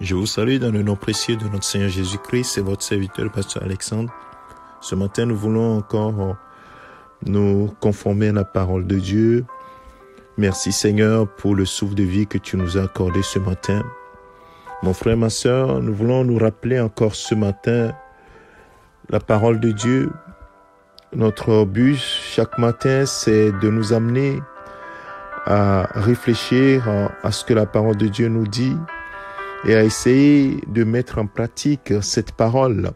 Je vous salue dans le nom précieux de notre Seigneur Jésus-Christ. C'est votre serviteur, le pasteur Alexandre. Ce matin, nous voulons encore nous conformer à la parole de Dieu. Merci Seigneur pour le souffle de vie que tu nous as accordé ce matin. Mon frère, ma sœur, nous voulons nous rappeler encore ce matin la parole de Dieu. Notre but chaque matin, c'est de nous amener à réfléchir à ce que la parole de Dieu nous dit et à essayer de mettre en pratique cette parole.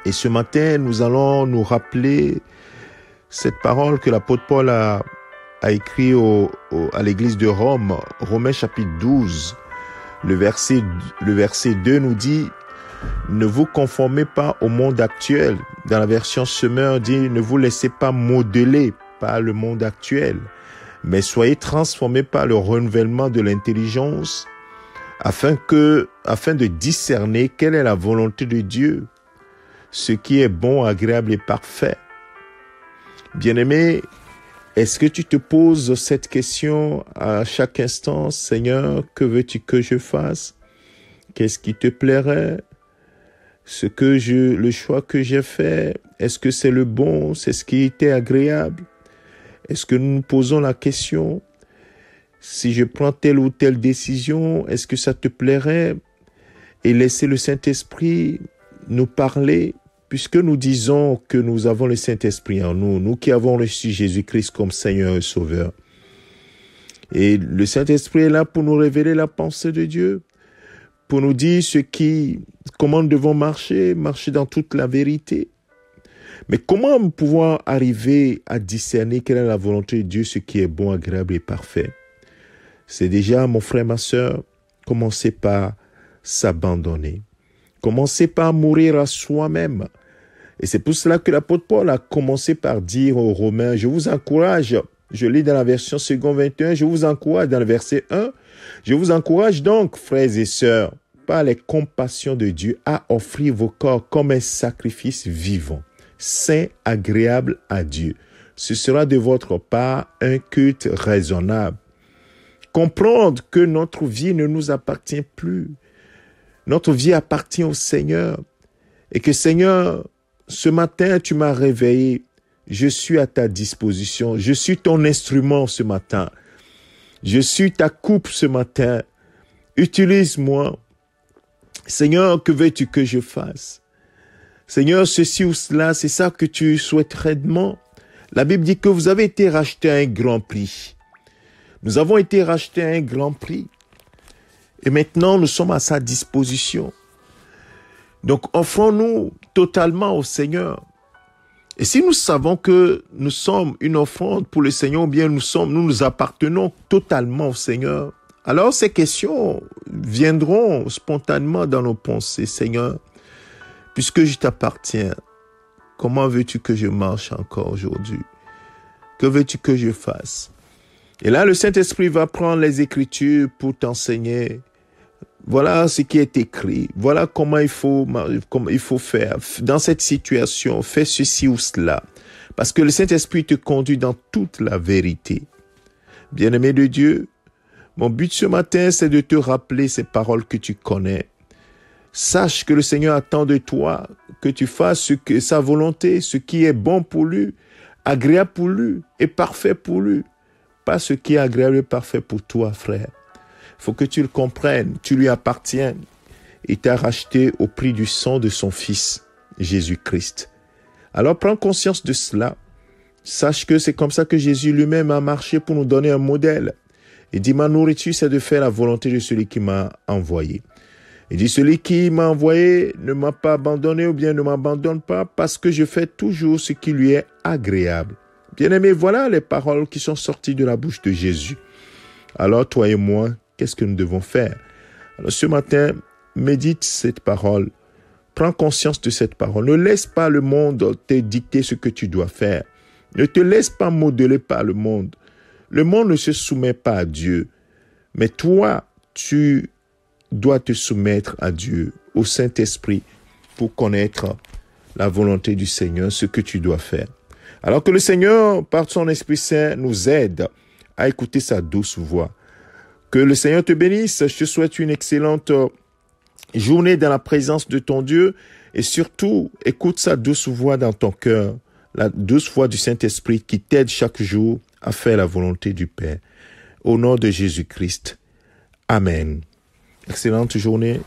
Et ce matin, nous allons nous rappeler cette parole que l'apôtre Paul a écrit à l'église de Rome, Romains chapitre 12. Le verset 2 nous dit « Ne vous conformez pas au monde actuel ». Dans la version Semeur dit « Ne vous laissez pas modeler par le monde actuel, mais soyez transformés par le renouvellement de l'intelligence afin de discerner quelle est la volonté de Dieu, ce qui est bon, agréable et parfait. » Bien-aimé, est-ce que tu te poses cette question à chaque instant? Seigneur, que veux-tu que je fasse? Qu'est-ce qui te plairait? Le choix que j'ai fait, est-ce que c'est le bon? C'est ce qui était agréable? Est-ce que nous nous posons la question? Si je prends telle ou telle décision, est-ce que ça te plairait? Et laisser le Saint-Esprit nous parler, puisque nous disons que nous avons le Saint-Esprit en nous, nous qui avons reçu Jésus-Christ comme Seigneur et Sauveur. Et le Saint-Esprit est là pour nous révéler la pensée de Dieu, pour nous dire comment nous devons marcher dans toute la vérité. Mais comment pouvoir arriver à discerner quelle est la volonté de Dieu, ce qui est bon, agréable et parfait? C'est déjà, mon frère, ma sœur, commencer par s'abandonner. Commencer par mourir à soi-même. Et c'est pour cela que l'apôtre Paul a commencé par dire aux Romains, je vous encourage, je lis dans la version second 21, je vous encourage dans le verset 1, je vous encourage donc, frères et sœurs, par les compassions de Dieu, à offrir vos corps comme un sacrifice vivant, saint, agréable à Dieu. Ce sera de votre part un culte raisonnable. Comprendre que notre vie ne nous appartient plus. Notre vie appartient au Seigneur. Et que Seigneur, ce matin, tu m'as réveillé. Je suis à ta disposition. Je suis ton instrument ce matin. Je suis ta coupe ce matin. Utilise-moi. Seigneur, que veux-tu que je fasse? Seigneur, ceci ou cela, c'est ça que tu souhaiterais de moi. La Bible dit que vous avez été rachetés à un grand prix. Nous avons été rachetés à un grand prix. Et maintenant, nous sommes à sa disposition. Donc, offrons-nous totalement au Seigneur. Et si nous savons que nous sommes une offrande pour le Seigneur, ou bien nous appartenons totalement au Seigneur, alors ces questions viendront spontanément dans nos pensées. Seigneur, puisque je t'appartiens, comment veux-tu que je marche encore aujourd'hui? Que veux-tu que je fasse? Et là, le Saint-Esprit va prendre les Écritures pour t'enseigner. Voilà ce qui est écrit. Voilà comment il faut faire. Dans cette situation, fais ceci ou cela. Parce que le Saint-Esprit te conduit dans toute la vérité. Bien-aimé de Dieu, mon but ce matin, c'est de te rappeler ces paroles que tu connais. Sache que le Seigneur attend de toi que tu fasses sa volonté, ce qui est bon pour lui, agréable pour lui et parfait pour lui. Pas ce qui est agréable et parfait pour toi, frère. Il faut que tu le comprennes. Tu lui appartiens. Il t'a racheté au prix du sang de son Fils, Jésus-Christ. Alors prends conscience de cela. Sache que c'est comme ça que Jésus lui-même a marché pour nous donner un modèle. Il dit, ma nourriture, c'est de faire la volonté de celui qui m'a envoyé. Il dit, celui qui m'a envoyé ne m'a pas abandonné ou bien ne m'abandonne pas parce que je fais toujours ce qui lui est agréable. Bien-aimés, voilà les paroles qui sont sorties de la bouche de Jésus. Alors, toi et moi, qu'est-ce que nous devons faire? Alors, ce matin, médite cette parole. Prends conscience de cette parole. Ne laisse pas le monde te dicter ce que tu dois faire. Ne te laisse pas modeler par le monde. Le monde ne se soumet pas à Dieu. Mais toi, tu dois te soumettre à Dieu, au Saint-Esprit, pour connaître la volonté du Seigneur, ce que tu dois faire. Alors que le Seigneur, par son Esprit Saint, nous aide à écouter sa douce voix. Que le Seigneur te bénisse. Je te souhaite une excellente journée dans la présence de ton Dieu. Et surtout, écoute sa douce voix dans ton cœur, la douce voix du Saint-Esprit qui t'aide chaque jour à faire la volonté du Père. Au nom de Jésus-Christ. Amen. Excellente journée.